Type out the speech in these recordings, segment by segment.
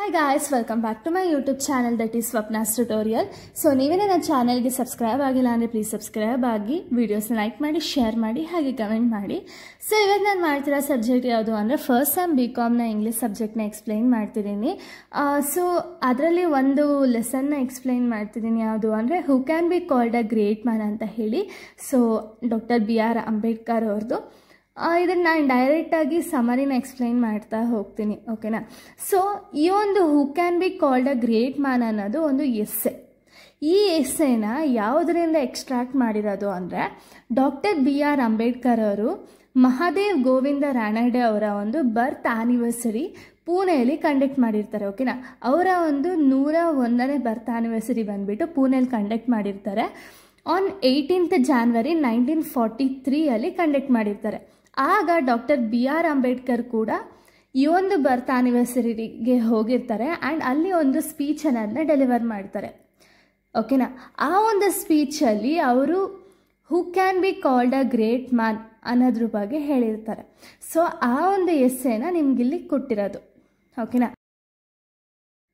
Hi guys, welcome back to my YouTube channel that is Swapna's Tutorial. So ನೀವೇನ ನನ್ನ ಚಾನೆಲ್ಗೆ subscribe ಆಗಿಲ್ಲ ಅಂದರೆ ಪ್ಲೀಸ್ ಸಬ್ಸ್ಕ್ರೈಬ್ ಆಗಿ ವಿಡಿಯೋಸ್ನ ಲೈಕ್ ಮಾಡಿ ಶೇರ್ ಮಾಡಿ ಹಾಗೆ ಕಮೆಂಟ್ ಮಾಡಿ. ಸೊ ಇವತ್ತು ನಾನು ಮಾಡ್ತಿರೋ ಸಬ್ಜೆಕ್ಟ್ ಯಾವುದು ಅಂದರೆ ಫಸ್ಟ್ ಸೆಮ್ BComನ ಇಂಗ್ಲೀಷ್ ಸಬ್ಜೆಕ್ಟ್ನ ಎಕ್ಸ್ಪ್ಲೈನ್ ಮಾಡ್ತಿದ್ದೀನಿ. ಸೊ ಅದರಲ್ಲಿ ಒಂದು ಲೆಸನ್ನ ಎಕ್ಸ್ಪ್ಲೈನ್ ಮಾಡ್ತಿದ್ದೀನಿ. ಯಾವುದು ಅಂದರೆ ಹೂ can be called a great man ಅಂತ ಹೇಳಿ. ಸೊ ಡಾಕ್ಟರ್ BR ಅಂಬೇಡ್ಕರ್ ಅವ್ರದ್ದು. ಇದನ್ನು ನಾನು ಡೈರೆಕ್ಟಾಗಿ ಸಮರಿನ ಎಕ್ಸ್ಪ್ಲೈನ್ ಮಾಡ್ತಾ ಹೋಗ್ತೀನಿ, ಓಕೆನಾ. ಸೊ ಈ ಒಂದು who can be called a great man ಅನ್ನೋದು ಒಂದು ಎಸ್ಸೆ. ಈ ಎಸ್ಸೆನ ಯಾವುದರಿಂದ ಎಕ್ಸ್ಟ್ರಾಕ್ಟ್ ಮಾಡಿರೋದು ಅಂದರೆ ಡಾಕ್ಟರ್ BR ಅಂಬೇಡ್ಕರ್ ಅವರು ಮಹಾದೇವ್ ಗೋವಿಂದ ರಾನಡೆ ಅವರ ಒಂದು ಬರ್ತ್ ಆ್ಯನಿವರ್ಸರಿ ಪುಣೆಯಲ್ಲಿ ಕಂಡಕ್ಟ್ ಮಾಡಿರ್ತಾರೆ, ಓಕೆನಾ. ಅವರ ಒಂದು 101ನೇ ಬರ್ತ್ ಆ್ಯನಿವರ್ಸರಿ ಬಂದುಬಿಟ್ಟು ಪುಣೆಯಲ್ಲಿ ಕಂಡಕ್ಟ್ ಮಾಡಿರ್ತಾರೆ. ಆನ್ 18th January 1943 ಕಂಡಕ್ಟ್ ಮಾಡಿರ್ತಾರೆ. ಆಗ ಡಾಕ್ಟರ್ BR ಅಂಬೇಡ್ಕರ್ ಕೂಡ ಈ ಒಂದು ಬರ್ತ್ ಆ್ಯನಿವರ್ಸರಿಗೆ ಹೋಗಿರ್ತಾರೆ ಆ್ಯಂಡ್ ಅಲ್ಲಿ ಒಂದು ಸ್ಪೀಚನ್ನು ಡೆಲಿವರ್ ಮಾಡ್ತಾರೆ, ಓಕೆನಾ. ಆ ಒಂದು ಸ್ಪೀಚಲ್ಲಿ ಅವರು ಹೂ can be called a great man ಅನ್ನೋದ್ರ ಬಗ್ಗೆ ಹೇಳಿರ್ತಾರೆ. ಸೊ ಆ ಒಂದು ಎಸ್ಸೆನ ನಿಮ್ಗಿಲ್ಲಿ ಕೊಟ್ಟಿರೋದು, ಓಕೆನಾ.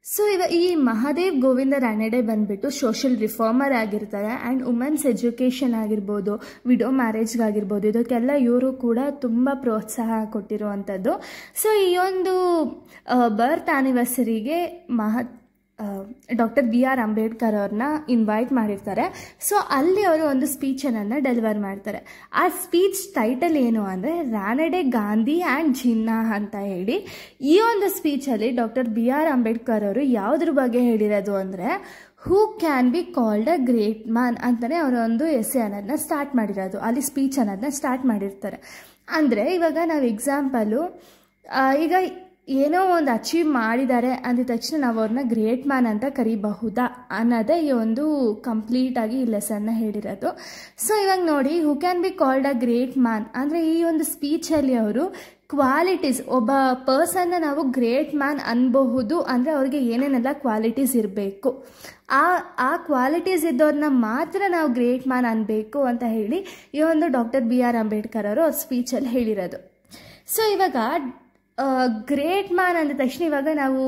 ಸೊ ಈ ಮಹಾದೇವ್ ಗೋವಿಂದ ರಾನಡೆ ಬಂದುಬಿಟ್ಟು ಸೋಷಿಯಲ್ ರಿಫಾರ್ಮರ್ ಆಗಿರ್ತಾರೆ ಆ್ಯಂಡ್ ವುಮೆನ್ಸ್ ಎಜುಕೇಷನ್ ಆಗಿರ್ಬೋದು, ವಿಡೋ ಮ್ಯಾರೇಜ್ಗಾಗಿರ್ಬೋದು, ಇದಕ್ಕೆಲ್ಲ ಇವರು ಕೂಡ ತುಂಬ ಪ್ರೋತ್ಸಾಹ ಕೊಟ್ಟಿರುವಂಥದ್ದು. ಸೊ ಈ ಒಂದು ಬರ್ತ್ ಆ್ಯನಿವರ್ಸರಿಗೆ ಡಾಕ್ಟರ್ BR ಅಂಬೇಡ್ಕರ್ ಅವ್ರನ್ನ ಇನ್ವೈಟ್ ಮಾಡಿರ್ತಾರೆ. ಸೊ ಅಲ್ಲಿ ಅವರು ಒಂದು ಸ್ಪೀಚನ್ನು ಡೆಲಿವರ್ ಮಾಡ್ತಾರೆ. ಆ ಸ್ಪೀಚ್ ಟೈಟಲ್ ಏನು ಅಂದರೆ ರಾನಡೆ ಗಾಂಧಿ ಆ್ಯಂಡ್ ಜಿನ್ನಾ ಅಂತ ಹೇಳಿ. ಈ ಒಂದು ಸ್ಪೀಚಲ್ಲಿ ಡಾಕ್ಟರ್ BR ಅಂಬೇಡ್ಕರ್ ಅವರು ಯಾವುದ್ರ ಬಗ್ಗೆ ಹೇಳಿರೋದು ಅಂದರೆ ಹೂ can be called a great man ಅಂತಲೇ ಅವರ ಒಂದು ಎಸ್ಸೆ ಅನ್ನೋದನ್ನ ಸ್ಟಾರ್ಟ್ ಮಾಡಿರೋದು. ಅಲ್ಲಿ ಸ್ಪೀಚ್ ಅನ್ನೋದನ್ನ ಸ್ಟಾರ್ಟ್ ಮಾಡಿರ್ತಾರೆ. ಅಂದರೆ ಇವಾಗ ನಾವು ಎಕ್ಸಾಂಪಲು ಈಗ ಏನೋ ಒಂದು ಅಚೀವ್ ಮಾಡಿದ್ದಾರೆ ಅಂದ ತಕ್ಷಣ ನಾವು ಅವ್ರನ್ನ ಗ್ರೇಟ್ ಮ್ಯಾನ್ ಅಂತ ಕರಿಬಹುದಾ ಅನ್ನೋದೇ ಈ ಒಂದು ಕಂಪ್ಲೀಟಾಗಿ ಈ ಲೆಸನ್ನ ಹೇಳಿರೋದು. ಸೊ ಇವಾಗ ನೋಡಿ, ಹೂ can be called a great man ಅಂದರೆ ಈ ಒಂದು ಸ್ಪೀಚಲ್ಲಿ ಅವರು ಕ್ವಾಲಿಟೀಸ್, ಒಬ್ಬ ಪರ್ಸನ್ನ ನಾವು ಗ್ರೇಟ್ ಮ್ಯಾನ್ ಅನ್ಬಹುದು ಅಂದರೆ ಅವ್ರಿಗೆ ಏನೇನೆಲ್ಲ ಕ್ವಾಲಿಟೀಸ್ ಇರಬೇಕು, ಆ ಕ್ವಾಲಿಟೀಸ್ ಇದ್ದವ್ರನ್ನ ಮಾತ್ರ ನಾವು ಗ್ರೇಟ್ ಮ್ಯಾನ್ ಅನ್ಬೇಕು ಅಂತ ಹೇಳಿ ಈ ಒಂದು ಡಾಕ್ಟರ್ BR ಅಂಬೇಡ್ಕರ್ ಅವರು ಅವ್ರ ಸ್ಪೀಚಲ್ಲಿ ಹೇಳಿರೋದು. ಸೊ ಇವಾಗ ಗ್ರೇಟ್ ಮ್ಯಾನ್ ಅಂದ ತಕ್ಷಣ ಇವಾಗ ನಾವು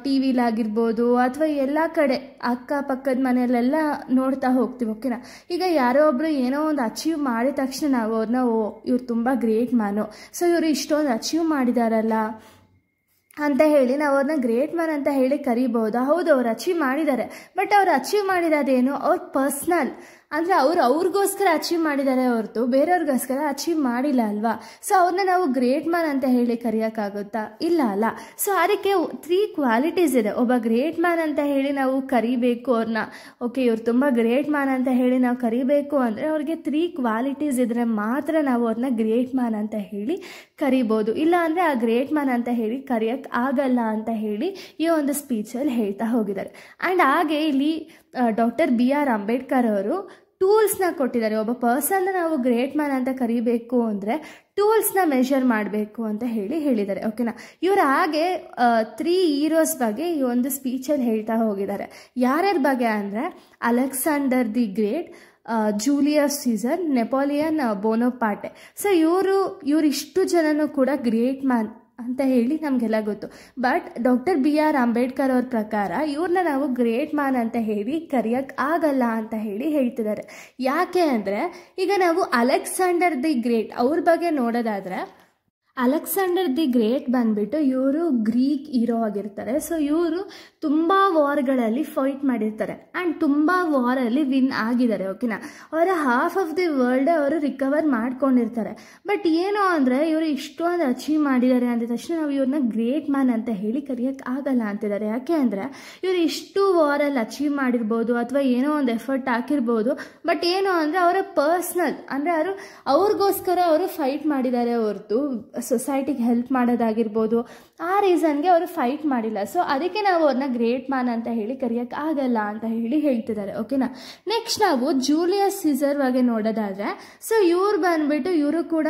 ಟಿ ವಿಲಾಗಿರ್ಬೋದು ಅಥವಾ ಎಲ್ಲ ಕಡೆ ಅಕ್ಕಪಕ್ಕದ ಮನೆಯಲ್ಲೆಲ್ಲ ನೋಡ್ತಾ ಹೋಗ್ತೀವಿ, ಓಕೆನಾ. ಈಗ ಯಾರೋ ಒಬ್ಬರು ಏನೋ ಒಂದು ಅಚೀವ್ ಮಾಡಿದ ತಕ್ಷಣ ನಾವು ಅವ್ರನ್ನ ಇವ್ರು ತುಂಬ ಗ್ರೇಟ್ ಮ್ಯಾನು, ಸೊ ಇವರು ಇಷ್ಟೊಂದು ಅಚೀವ್ ಮಾಡಿದಾರಲ್ಲ ಅಂತ ಹೇಳಿ ನಾವು ಅವ್ರನ್ನ ಗ್ರೇಟ್ ಮ್ಯಾನ್ ಅಂತ ಹೇಳಿ ಕರಿಬೋದು. ಹೌದು, ಅವ್ರು ಅಚೀವ್ ಮಾಡಿದ್ದಾರೆ, ಬಟ್ ಅವ್ರು ಅಚೀವ್ ಮಾಡಿರೋದೇನು ಅವ್ರ ಪರ್ಸ್ನಲ್, ಅಂದರೆ ಅವ್ರಿಗೋಸ್ಕರ ಅಚೀವ್ ಮಾಡಿದ್ದಾರೆ ಹೊರತು ಬೇರೆಯವ್ರಿಗೋಸ್ಕರ ಅಚೀವ್ ಮಾಡಿಲ್ಲ ಅಲ್ವಾ. ಸೊ ಅವ್ರನ್ನ ನಾವು ಗ್ರೇಟ್ ಮ್ಯಾನ್ ಅಂತ ಹೇಳಿ ಕರೆಯೋಕ್ಕಾಗುತ್ತಾ? ಇಲ್ಲ ಅಲ್ಲ. ಸೊ ಅದಕ್ಕೆ 3 ಕ್ವಾಲಿಟೀಸ್ ಇದೆ. ಒಬ್ಬ ಗ್ರೇಟ್ ಮ್ಯಾನ್ ಅಂತ ಹೇಳಿ ನಾವು ಕರಿಬೇಕು ಅವ್ರನ್ನ, ಓಕೆ ಇವ್ರು ತುಂಬ ಗ್ರೇಟ್ ಮ್ಯಾನ್ ಅಂತ ಹೇಳಿ ನಾವು ಕರಿಬೇಕು ಅಂದರೆ ಅವ್ರಿಗೆ 3 ಕ್ವಾಲಿಟೀಸ್ ಇದ್ದರೆ ಮಾತ್ರ ನಾವು ಅವ್ರನ್ನ ಗ್ರೇಟ್ ಮ್ಯಾನ್ ಅಂತ ಹೇಳಿ ಕರಿಬೋದು. ಇಲ್ಲ ಅಂದರೆ ಆ ಗ್ರೇಟ್ ಮ್ಯಾನ್ ಅಂತ ಹೇಳಿ ಕರೆಯೋಕ್ಕೆ ಆಗಲ್ಲ ಅಂತ ಹೇಳಿ ಈ ಒಂದು ಸ್ಪೀಚಲ್ಲಿ ಹೇಳ್ತಾ ಹೋಗಿದ್ದಾರೆ. ಆ್ಯಂಡ್ ಹಾಗೆ ಇಲ್ಲಿ ಡಾಕ್ಟರ್ BR ಅಂಬೇಡ್ಕರ್ ಅವರು ಟೂಲ್ಸ್ನ ಕೊಟ್ಟಿದ್ದಾರೆ. ಒಬ್ಬ ಪರ್ಸನ್ನ ನಾವು ಗ್ರೇಟ್ ಮ್ಯಾನ್ ಅಂತ ಕರಿಬೇಕು ಅಂದರೆ ಟೂಲ್ಸ್ನ ಮೆಷರ್ ಮಾಡಬೇಕು ಅಂತ ಹೇಳಿದ್ದಾರೆ, ಓಕೆನಾ. ಇವರು ಹಾಗೆ 3 ಹೀರೋಸ್ ಬಗ್ಗೆ ಈ ಒಂದು ಸ್ಪೀಚಲ್ಲಿ ಹೇಳ್ತಾ ಹೋಗಿದ್ದಾರೆ. ಯಾರ್ಯಾರ ಬಗ್ಗೆ ಅಂದರೆ Alexander the Great, Julius Caesar, Napoleon Bonaparte. So ಇವರು ಇಷ್ಟು ಜನನೂ ಕೂಡ ಗ್ರೇಟ್ ಮ್ಯಾನ್ ಅಂತ ಹೇಳಿ ನಮಗೆಲ್ಲ ಗೊತ್ತು. ಬಟ್ ಡಾಕ್ಟರ್ BR ಅಂಬೇಡ್ಕರ್ ಅವ್ರ ಪ್ರಕಾರ ಇವ್ರನ್ನ ನಾವು ಗ್ರೇಟ್ ಮ್ಯಾನ್ ಅಂತ ಹೇಳಿ ಕರೆಯೋಕ್ಕೆ ಆಗಲ್ಲ ಅಂತ ಹೇಳಿ ಹೇಳ್ತಿದ್ದಾರೆ. ಯಾಕೆ ಅಂದರೆ ಈಗ ನಾವು ಅಲೆಕ್ಸಾಂಡರ್ ದಿ ಗ್ರೇಟ್ ಅವ್ರ ಬಗ್ಗೆ ನೋಡೋದಾದರೆ ಅಲೆಕ್ಸಾಂಡರ್ ದಿ ಗ್ರೇಟ್ ಬಂದುಬಿಟ್ಟು ಇವರು ಗ್ರೀಕ್ ಹೀರೋ ಆಗಿರ್ತಾರೆ. ಸೊ ಇವರು ತುಂಬ ವಾರ್ಗಳಲ್ಲಿ ಫೈಟ್ ಮಾಡಿರ್ತಾರೆ ಆ್ಯಂಡ್ ತುಂಬ ವಾರಲ್ಲಿ ವಿನ್ ಆಗಿದ್ದಾರೆ, ಓಕೆನಾ. ಅವರ ಹಾಫ್ ಆಫ್ ದಿ ವರ್ಲ್ಡ್ ಅವರು ರಿಕವರ್ ಮಾಡ್ಕೊಂಡಿರ್ತಾರೆ. ಬಟ್ ಏನು ಅಂದರೆ ಇವರು ಇಷ್ಟೊಂದು ಅಚೀವ್ ಮಾಡಿದ್ದಾರೆ ಅಂದ ತಕ್ಷಣ ನಾವು ಇವ್ರನ್ನ ಗ್ರೇಟ್ ಮ್ಯಾನ್ ಅಂತ ಹೇಳಿ ಕರೆಯೋಕ್ಕೆ ಆಗಲ್ಲ ಅಂತಿದ್ದಾರೆ. ಯಾಕೆ ಅಂದರೆ ಇವರು ಇಷ್ಟು ವಾರಲ್ಲಿ ಅಚೀವ್ ಮಾಡಿರ್ಬೋದು ಅಥವಾ ಏನೋ ಒಂದು ಎಫರ್ಟ್ ಹಾಕಿರ್ಬೋದು, ಬಟ್ ಏನು ಅಂದರೆ ಅವರ ಪರ್ಸ್ನಲ್ ಅಂದರೆ ಅವ್ರಿಗೋಸ್ಕರ ಅವರು ಫೈಟ್ ಮಾಡಿದ್ದಾರೆ ಹೊರತು ಸೊಸೈಟಿಗೆ ಹೆಲ್ಪ್ ಮಾಡೋದಾಗಿರ್ಬೋದು ಆ ರೀಸನ್ಗೆ ಅವರು ಫೈಟ್ ಮಾಡಿಲ್ಲ. ಸೊ ಅದಕ್ಕೆ ನಾವು ಅವ್ರನ್ನ ಗ್ರೇಟ್ ಮ್ಯಾನ್ ಅಂತ ಹೇಳಿ ಕರೆಯೋಕ್ಕೆ ಆಗಲ್ಲ ಅಂತ ಹೇಳಿ ಹೇಳ್ತಿದ್ದಾರೆ, ಓಕೆನಾ. ನೆಕ್ಸ್ಟ್ ನಾವು ಜೂಲಿಯಸ್ ಸೀಸರ್ ಬಗ್ಗೆ ನೋಡೋದಾದರೆ ಸೊ ಇವ್ರು ಬಂದುಬಿಟ್ಟು ಇವರು ಕೂಡ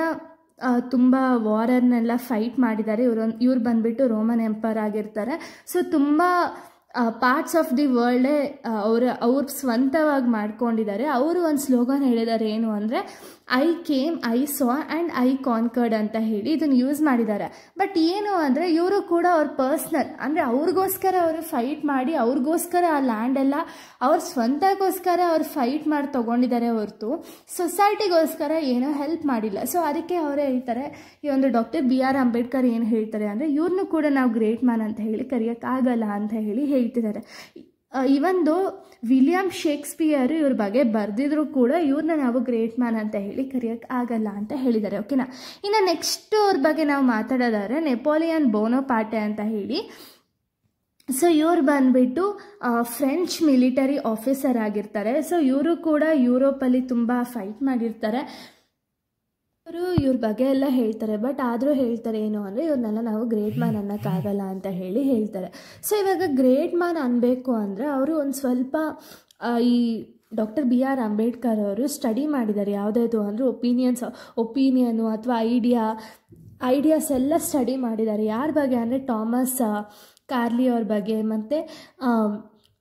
ತುಂಬ ವಾರನ್ನೆಲ್ಲ ಫೈಟ್ ಮಾಡಿದ್ದಾರೆ. ಇವ್ರು ಬಂದುಬಿಟ್ಟು ರೋಮನ್ ಎಂಪೈರ್ ಆಗಿರ್ತಾರೆ. ಸೊ ತುಂಬ ಪಾರ್ಟ್ಸ್ ಆಫ್ ದಿ ವರ್ಲ್ಡೇ ಅವ್ರ ಸ್ವಂತವಾಗಿ ಮಾಡ್ಕೊಂಡಿದ್ದಾರೆ. ಅವರು ಒಂದು ಸ್ಲೋಗನ್ ಹೇಳಿದ್ದಾರೆ, ಏನು ಅಂದರೆ I came, I saw and I conquered ಅಂತ ಹೇಳಿ ಇದನ್ನು ಯೂಸ್ ಮಾಡಿದ್ದಾರೆ. ಬಟ್ ಏನು ಅಂದರೆ ಇವರು ಕೂಡ ಅವ್ರ ಪರ್ಸ್ನಲ್ ಅಂದರೆ ಅವ್ರಿಗೋಸ್ಕರ ಅವರು ಫೈಟ್ ಮಾಡಿ ಅವ್ರಿಗೋಸ್ಕರ ಆ ಲ್ಯಾಂಡೆಲ್ಲ ಅವ್ರ ಸ್ವಂತಕ್ಕೋಸ್ಕರ ಅವ್ರು ಫೈಟ್ ಮಾಡಿ ತೊಗೊಂಡಿದ್ದಾರೆ ಹೊರತು ಸೊಸೈಟಿಗೋಸ್ಕರ ಏನೋ ಹೆಲ್ಪ್ ಮಾಡಿಲ್ಲ. ಸೊ ಅದಕ್ಕೆ ಅವರೇ ಹೇಳ್ತಾರೆ, ಈ ಒಂದು ಡಾಕ್ಟರ್ ಬಿ ಆರ್ ಅಂಬೇಡ್ಕರ್ ಏನು ಹೇಳ್ತಾರೆ ಅಂದರೆ ಇವ್ರನ್ನೂ ಕೂಡ ನಾವು ಗ್ರೇಟ್ ಮ್ಯಾನ್ ಅಂತ ಹೇಳಿ ಕರೆಯೋಕ್ಕಾಗಲ್ಲ ಅಂತ ಹೇಳಿ ಹೇಳ್ತಿದ್ದಾರೆ. ಇವೊಂದು ವಿಲಿಯಂ ಶೇಕ್ಸ್ಪಿಯರ್ ಇವ್ರ ಬಗ್ಗೆ ಬರೆದಿದ್ರು ಕೂಡ ಇವ್ರನ್ನ ನಾವು ಗ್ರೇಟ್ ಮ್ಯಾನ್ ಅಂತ ಹೇಳಿ ಕರೆಯೋಕ್ಕೆ ಆಗಲ್ಲ ಅಂತ ಹೇಳಿದ್ದಾರೆ. ಓಕೆನಾ. ಇನ್ನು ನೆಕ್ಸ್ಟ್ ಅವ್ರ ಬಗ್ಗೆ ನಾವು ಮಾತಾಡೋದಾದ್ರೆ ನೆಪೋಲಿಯನ್ ಬೋನೋಪಾರ್ಟೆ ಅಂತ ಹೇಳಿ. ಸೊ ಇವ್ರು ಬಂದುಬಿಟ್ಟು ಫ್ರೆಂಚ್ ಮಿಲಿಟರಿ ಆಫೀಸರ್ ಆಗಿರ್ತಾರೆ. ಸೊ ಇವರು ಕೂಡ ಯುರೋಪಲ್ಲಿ ತುಂಬ ಫೈಟ್ ಮಾಡಿರ್ತಾರೆ. ಇವ್ರ ಬಗ್ಗೆ ಎಲ್ಲ ಹೇಳ್ತಾರೆ. ಬಟ್ ಆದರೂ ಹೇಳ್ತಾರೆ ಏನು ಅಂದರೆ ಇವ್ರನ್ನೆಲ್ಲ ನಾವು ಗ್ರೇಟ್ ಮ್ಯಾನ್ ಅನ್ನೋಕ್ಕಾಗಲ್ಲ ಅಂತ ಹೇಳಿ ಹೇಳ್ತಾರೆ. ಸೊ ಇವಾಗ ಗ್ರೇಟ್ ಮ್ಯಾನ್ ಅನ್ನಬೇಕು ಅಂದರೆ ಅವರು ಒಂದು ಸ್ವಲ್ಪ ಈ ಡಾಕ್ಟರ್ ಬಿ ಆರ್ ಅಂಬೇಡ್ಕರ್ ಅವರು ಸ್ಟಡಿ ಮಾಡಿದ್ದಾರೆ. ಯಾವುದಾದ್ರು ಅಂದರೆ ಒಪಿನಿಯನು ಅಥವಾ ಐಡಿಯಾಸ್ ಎಲ್ಲ ಸ್ಟಡಿ ಮಾಡಿದ್ದಾರೆ. ಯಾರ ಬಗ್ಗೆ ಅಂದರೆ ಟಾಮಸ್ ಕಾರ್ಲಿ ಅವ್ರ ಬಗ್ಗೆ ಮತ್ತು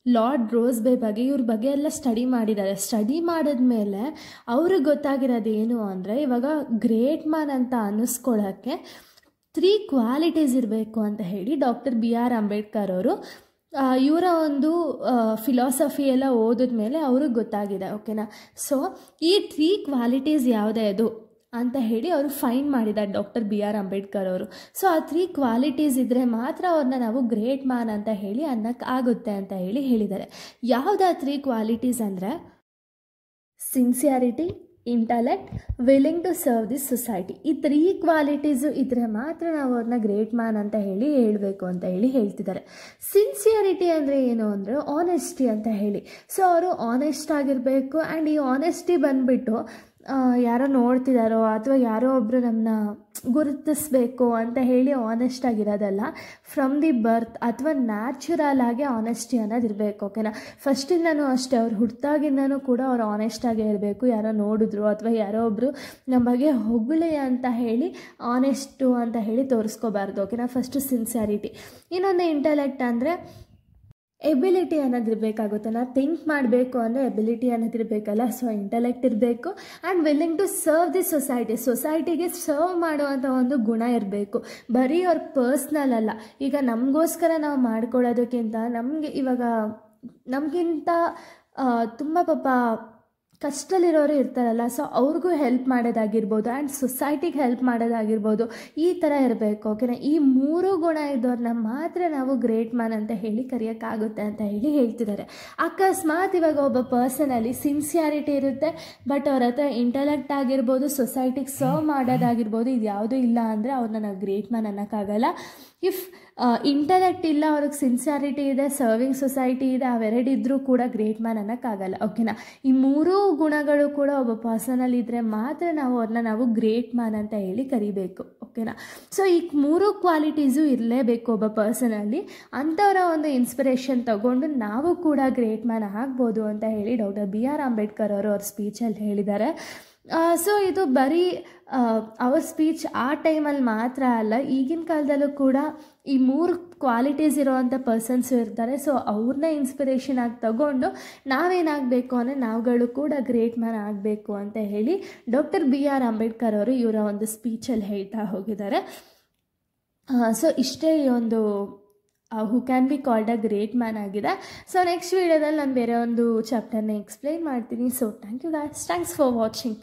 ಲಾರ್ಡ್ ರೋಸ್ಬೆ ಬಗ್ಗೆ ಇವ್ರ ಬಗ್ಗೆ ಎಲ್ಲ ಸ್ಟಡಿ ಮಾಡಿದ್ದಾರೆ. ಸ್ಟಡಿ ಮಾಡಿದ್ಮೇಲೆ ಅವ್ರಿಗೆ ಗೊತ್ತಾಗಿರೋದು ಏನು ಅಂದರೆ ಇವಾಗ ಗ್ರೇಟ್ ಮ್ಯಾನ್ ಅಂತ ಅನ್ನಿಸ್ಕೊಳ್ಳೋಕ್ಕೆ 3 ಕ್ವಾಲಿಟೀಸ್ ಇರಬೇಕು ಅಂತ ಹೇಳಿ ಡಾಕ್ಟರ್ ಬಿ ಆರ್ ಅಂಬೇಡ್ಕರ್ ಅವರು ಇವರ ಒಂದು ಫಿಲಾಸಫಿ ಎಲ್ಲ ಓದಿದ್ಮೇಲೆ ಅವ್ರಿಗೆ ಗೊತ್ತಾಗಿದೆ. ಓಕೆನಾ. ಸೊ ಈ 3 ಕ್ವಾಲಿಟೀಸ್ ಯಾವುದೇ ಅದು ಅಂತ ಹೇಳಿ ಅವರು ಫೈಂಡ್ ಮಾಡಿದ್ದಾರೆ ಡಾಕ್ಟರ್ ಬಿ ಆರ್ ಅಂಬೇಡ್ಕರ್ ಅವರು. ಸೊ ಆ 3 ಕ್ವಾಲಿಟೀಸ್ ಇದ್ದರೆ ಮಾತ್ರ ಅವ್ರನ್ನ ನಾವು ಗ್ರೇಟ್ ಮ್ಯಾನ್ ಅಂತ ಹೇಳಿ ಅನ್ನೋಕ್ಕಾಗುತ್ತೆ ಅಂತ ಹೇಳಿ ಹೇಳಿದ್ದಾರೆ. ಯಾವುದಾ 3 ಕ್ವಾಲಿಟೀಸ್ ಅಂದರೆ sincerity, intellect, willing to serve this society. ಈ 3 ಕ್ವಾಲಿಟೀಸು ಇದ್ದರೆ ಮಾತ್ರ ನಾವು ಅವ್ರನ್ನ ಗ್ರೇಟ್ ಮ್ಯಾನ್ ಅಂತ ಹೇಳಿ ಹೇಳಬೇಕು ಅಂತ ಹೇಳಿ ಹೇಳ್ತಿದ್ದಾರೆ. ಸಿನ್ಸಿಯಾರಿಟಿ ಅಂದರೆ ಏನು ಅಂದರೆ ಆನೆಸ್ಟಿ ಅಂತ ಹೇಳಿ. ಸೊ ಅವರು ಆನೆಸ್ಟ್ ಆಗಿರಬೇಕು. ಆ್ಯಂಡ್ ಈ ಆನೆಸ್ಟಿ ಬಂದುಬಿಟ್ಟು ಯಾರೋ ನೋಡ್ತಿದ್ದಾರೋ ಅಥವಾ ಯಾರೋ ಒಬ್ಬರು ನಮ್ಮನ್ನ ಗುರುತಿಸ್ಬೇಕು ಅಂತ ಹೇಳಿ ಆನೆಸ್ಟ್ ಆಗಿರೋದಲ್ಲ. ಫ್ರಮ್ ದಿ ಬರ್ತ್ ಅಥವಾ ನ್ಯಾಚುರಲ್ ಆಗಿ ಆನೆಸ್ಟಿ ಅನ್ನೋದು ಇರಬೇಕು. ಓಕೆನಾ. ಫಸ್ಟಿಂದನೂ ಅಷ್ಟೇ ಅವ್ರು ಹುಟ್ಟಿದಾಗಿಂದನೂ ಕೂಡ ಅವ್ರು ಆನೆಸ್ಟಾಗೇ ಇರಬೇಕು. ಯಾರೋ ನೋಡಿದ್ರು ಅಥವಾ ಯಾರೋ ಒಬ್ಬರು ನಮ್ಮ ಬಗ್ಗೆ ಹೊಗಳಿ ಅಂತ ಹೇಳಿ ಆನೆಸ್ಟು ಅಂತ ಹೇಳಿ ತೋರಿಸ್ಕೋಬಾರ್ದು. ಓಕೆನಾ. First sincerity. ಇನ್ನೊಂದು ಇಂಟಲೆಕ್ಟ್ ಅಂದರೆ ಎಬಿಲಿಟಿ ಅನ್ನೋದಿರಬೇಕಾಗುತ್ತೆ. ನಾವು ಥಿಂಕ್ ಮಾಡಬೇಕು ಅಂದರೆ ಎಬಿಲಿಟಿ ಅನ್ನೋದಿರಬೇಕಲ್ಲ. ಸೊ ಇಂಟಲೆಕ್ಟ್ ಇರಬೇಕು. And willing to serve the ಸೊಸೈಟಿಗೆ ಸರ್ವ್ ಮಾಡುವಂಥ ಒಂದು ಗುಣ ಇರಬೇಕು. ಬರೀ ಅವ್ರ ಪರ್ಸ್ನಲ್ ಅಲ್ಲ. ಈಗ ನಮಗೋಸ್ಕರ ನಾವು ಮಾಡ್ಕೊಳ್ಳೋದಕ್ಕಿಂತ ನಮಗಿಂತ ತುಂಬ ಪಾಪ ಕಷ್ಟದಲ್ಲಿರೋರು ಇರ್ತಾರಲ್ಲ. ಸೊ ಅವ್ರಿಗೂ ಹೆಲ್ಪ್ ಮಾಡೋದಾಗಿರ್ಬೋದು ಆ್ಯಂಡ್ ಸೊಸೈಟಿಗೆ ಹೆಲ್ಪ್ ಮಾಡೋದಾಗಿರ್ಬೋದು. ಈ ಥರ ಇರಬೇಕು. ಓಕೆನಾ. ಈ 3 ಗುಣ ಇದ್ದವ್ರನ್ನ ಮಾತ್ರ ನಾವು ಗ್ರೇಟ್ ಮ್ಯಾನ್ ಅಂತ ಹೇಳಿ ಕರೆಯೋಕ್ಕಾಗುತ್ತೆ ಅಂತ ಹೇಳಿ ಹೇಳ್ತಿದ್ದಾರೆ. ಅಕಸ್ಮಾತ್ ಇವಾಗ ಒಬ್ಬ ಪರ್ಸನಲ್ಲಿ ಸಿನ್ಸಿಯಾರಿಟಿ ಇರುತ್ತೆ ಬಟ್ ಅವ್ರ ಹತ್ರ ಇಂಟಲೆಕ್ಟ್ ಆಗಿರ್ಬೋದು, ಸೊಸೈಟಿಗೆ ಸರ್ವ್ ಮಾಡೋದಾಗಿರ್ಬೋದು, ಇದು ಯಾವುದೂ ಇಲ್ಲ ಅಂದರೆ ಅವ್ರನ್ನ ನಾವು ಗ್ರೇಟ್ ಮ್ಯಾನ್ ಅನ್ನೋಕ್ಕಾಗಲ್ಲ. ಇಫ್ ಇಂಟಲೆಕ್ಟ್ ಇಲ್ಲ, ಅವ್ರಿಗೆ ಸಿನ್ಸಿಯಾರಿಟಿ ಇದೆ, ಸರ್ವಿಂಗ್ ಸೊಸೈಟಿ ಇದೆ, ಅವೆರಡಿದ್ರೂ ಕೂಡ ಗ್ರೇಟ್ ಮ್ಯಾನ್ ಅನ್ನೋಕ್ಕಾಗಲ್ಲ. ಓಕೆನಾ. ಈ 3 ಗುಣಗಳು ಕೂಡ ಒಬ್ಬ ಪರ್ಸನಲ್ಲಿ ಇದ್ದರೆ ಮಾತ್ರ ನಾವು ಗ್ರೇಟ್ ಮ್ಯಾನ್ ಅಂತ ಹೇಳಿ ಕರಿಬೇಕು. ಓಕೆನಾ. ಸೊ ಈ 3 ಕ್ವಾಲಿಟೀಸು ಇರಲೇಬೇಕು ಒಬ್ಬ ಪರ್ಸನಲ್ಲಿ. ಅಂಥವರ ಒಂದು ಇನ್ಸ್ಪಿರೇಷನ್ ತಗೊಂಡು ನಾವು ಕೂಡ ಗ್ರೇಟ್ ಮ್ಯಾನ್ ಆಗ್ಬೋದು ಅಂತ ಹೇಳಿ ಡಾಕ್ಟರ್ ಬಿ ಆರ್ ಅಂಬೇಡ್ಕರ್ ಅವರು ಅವ್ರ ಸ್ಪೀಚಲ್ಲಿ ಹೇಳಿದ್ದಾರೆ. ಸೊ ಇದು ಬರೀ ಅವ್ರ ಸ್ಪೀಚ್ ಆ ಟೈಮಲ್ಲಿ ಮಾತ್ರ ಅಲ್ಲ, ಈಗಿನ ಕಾಲದಲ್ಲೂ ಕೂಡ ಈ 3 ಕ್ವಾಲಿಟೀಸ್ ಇರೋವಂಥ ಪರ್ಸನ್ಸು ಇರ್ತಾರೆ. ಸೊ ಅವ್ರನ್ನ ಇನ್ಸ್ಪಿರೇಷನ್ ಆಗಿ ತಗೊಂಡು ನಾವೇನಾಗಬೇಕು ಅಂದರೆ ನಾವುಗಳು ಕೂಡ ಗ್ರೇಟ್ ಮ್ಯಾನ್ ಆಗಬೇಕು ಅಂತ ಹೇಳಿ ಡಾಕ್ಟರ್ ಬಿ ಆರ್ ಅಂಬೇಡ್ಕರ್ ಅವರು ಇವರ ಒಂದು ಸ್ಪೀಚಲ್ಲಿ ಹೇಳ್ತಾ ಹೋಗಿದ್ದಾರೆ. ಸೊ ಇಷ್ಟೇ ಈ ಒಂದು who can be called a great man ಆಗಿದೆ. ಸೊ ನೆಕ್ಸ್ಟ್ ವೀಡಿಯೋದಲ್ಲಿ ನಾನು ಬೇರೆ ಒಂದು ಚಾಪ್ಟರ್ನ ಎಕ್ಸ್ಪ್ಲೈನ್ ಮಾಡ್ತೀನಿ. So thank you guys. Thanks for watching.